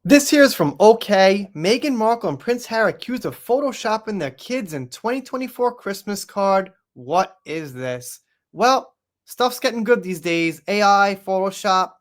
This here is from OK. Meghan Markle and Prince Harry accused of photoshopping their kids in 2024 Christmas card. What is this? Well, stuff's getting good these days. AI, Photoshop,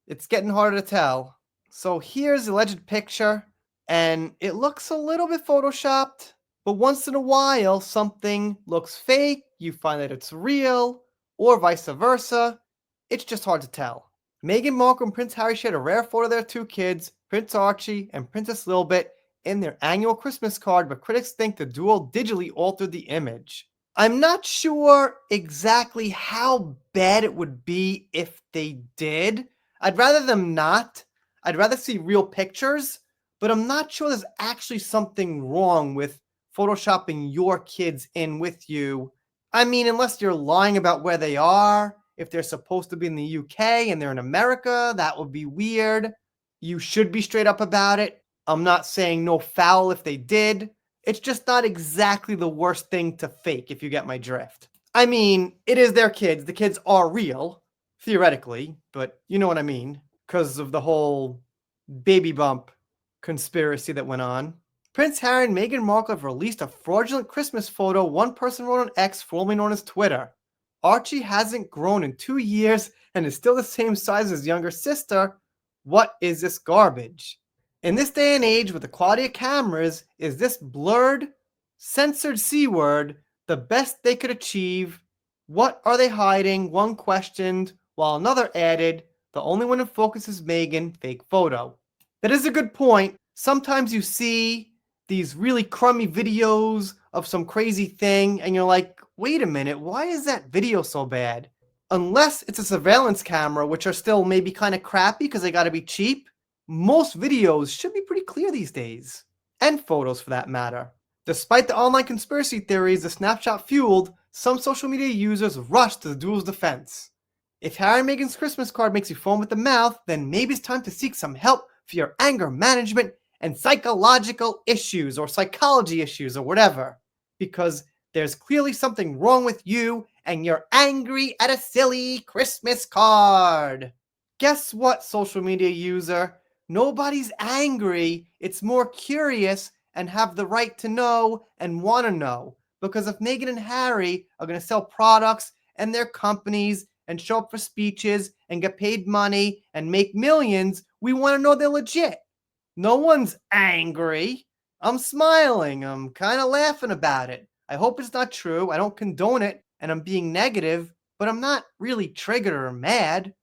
it's getting harder to tell. So here's the alleged picture, and it looks a little bit photoshopped, but once in a while something looks fake, you find that it's real, or vice versa. It's just hard to tell. Meghan Markle and Prince Harry shared a rare photo of their two kids, Prince Archie and Princess Lilibet, in their annual Christmas card, but critics think the duo digitally altered the image. I'm not sure exactly how bad it would be if they did. I'd rather them not. I'd rather see real pictures, but I'm not sure there's actually something wrong with photoshopping your kids in with you. I mean, unless you're lying about where they are, if they're supposed to be in the UK and they're in America, that would be weird. You should be straight up about it. I'm not saying no foul if they did. It's just not exactly the worst thing to fake, if you get my drift. I mean, it is their kids. The kids are real, theoretically, but you know what I mean, because of the whole baby bump conspiracy that went on. Prince Harry and Meghan Markle have released a fraudulent Christmas photo one person wrote on X, formerly known as Twitter. Archie hasn't grown in 2 years and is still the same size as his younger sister. What is this garbage? In this day and age with the quality of cameras, is this blurred, censored C word the best they could achieve? What are they hiding? One questioned, while another added, the only one in focus is Meghan, fake photo. That is a good point. Sometimes you see these really crummy videos of some crazy thing, and you're like, wait a minute, why is that video so bad? Unless it's a surveillance camera, which are still maybe kind of crappy because they got to be cheap, most videos should be pretty clear these days. And photos for that matter. Despite the online conspiracy theories the snapshot fueled, some social media users rushed to the duo's defense. If Harry and Meghan's Christmas card makes you foam at the mouth, then maybe it's time to seek some help for your anger management and psychological issues or psychology issues or whatever. Because there's clearly something wrong with you and you're angry at a silly Christmas card. Guess what, social media user? Nobody's angry. It's more curious and have the right to know and want to know. Because if Meghan and Harry are going to sell products and their companies and show up for speeches and get paid money and make millions, we want to know they're legit. No one's angry. I'm smiling. I'm kind of laughing about it. I hope it's not true. I don't condone it and I'm being negative, but I'm not really triggered or mad.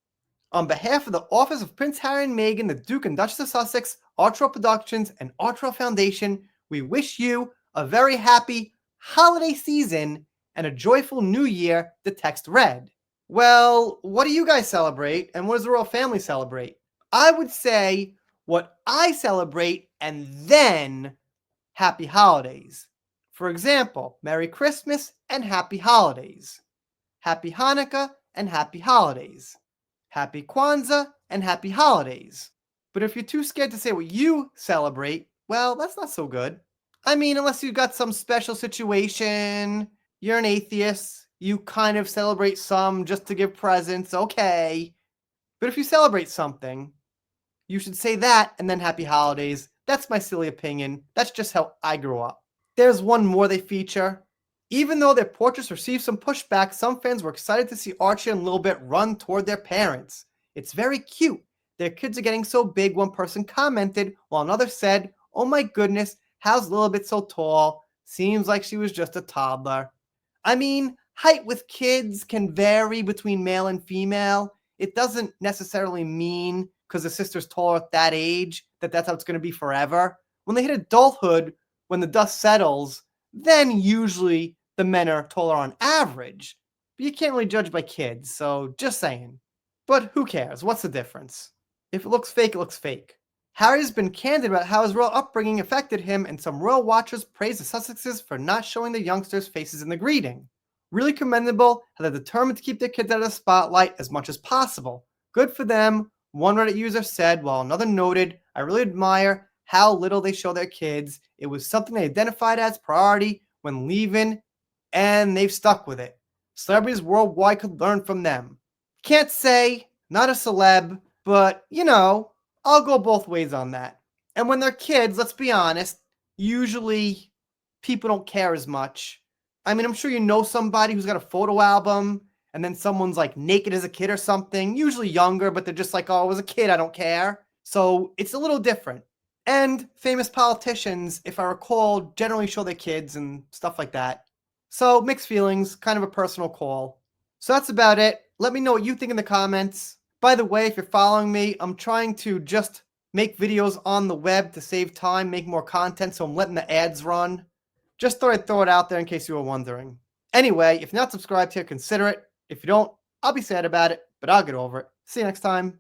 On behalf of the Office of Prince Harry and Meghan, the Duke and Duchess of Sussex, Artrell Productions, and Artrell Foundation, we wish you a very happy holiday season and a joyful new year, the text read. Well, what do you guys celebrate and what does the royal family celebrate? I would say what I celebrate and then happy holidays. For example, Merry Christmas and Happy Holidays. Happy Hanukkah and Happy Holidays. Happy Kwanzaa and Happy Holidays. But if you're too scared to say what you celebrate, well, that's not so good. I mean, unless you've got some special situation, you're an atheist, you kind of celebrate some just to give presents, okay. But if you celebrate something, you should say that and then Happy Holidays. That's my silly opinion. That's just how I grew up. There's one more they feature. Even though their portraits received some pushback, some fans were excited to see Archie and Lilibet run toward their parents. It's very cute. Their kids are getting so big, one person commented, while another said, oh my goodness, how's Lilibet so tall? Seems like she was just a toddler. I mean, height with kids can vary between male and female. It doesn't necessarily mean because the sister's taller at that age that that's how it's going to be forever. When they hit adulthood, when the dust settles, then usually the men are taller on average. But you can't really judge by kids, so just saying. But who cares? What's the difference? If it looks fake, it looks fake. Harry's been candid about how his royal upbringing affected him, and some royal watchers praise the Sussexes for not showing the youngsters' faces in the greeting. Really commendable how they're determined to keep their kids out of the spotlight as much as possible. Good for them, one Reddit user said, while another noted, I really admire how little they show their kids. It was something they identified as priority when leaving, and they've stuck with it. Celebrities worldwide could learn from them. Can't say, not a celeb, but, you know, I'll go both ways on that. And when they're kids, let's be honest, usually people don't care as much. I mean, I'm sure you know somebody who's got a photo album and then someone's like naked as a kid or something, usually younger, but they're just like, oh, I was a kid, I don't care. So it's a little different. And famous politicians, if I recall, generally show their kids and stuff like that. So mixed feelings, kind of a personal call. So that's about it. Let me know what you think in the comments. By the way, if you're following me, I'm trying to just make videos on the web to save time, make more content, so I'm letting the ads run. Just thought I'd throw it out there in case you were wondering. Anyway, if you're not subscribed here, consider it. If you don't, I'll be sad about it, but I'll get over it. See you next time.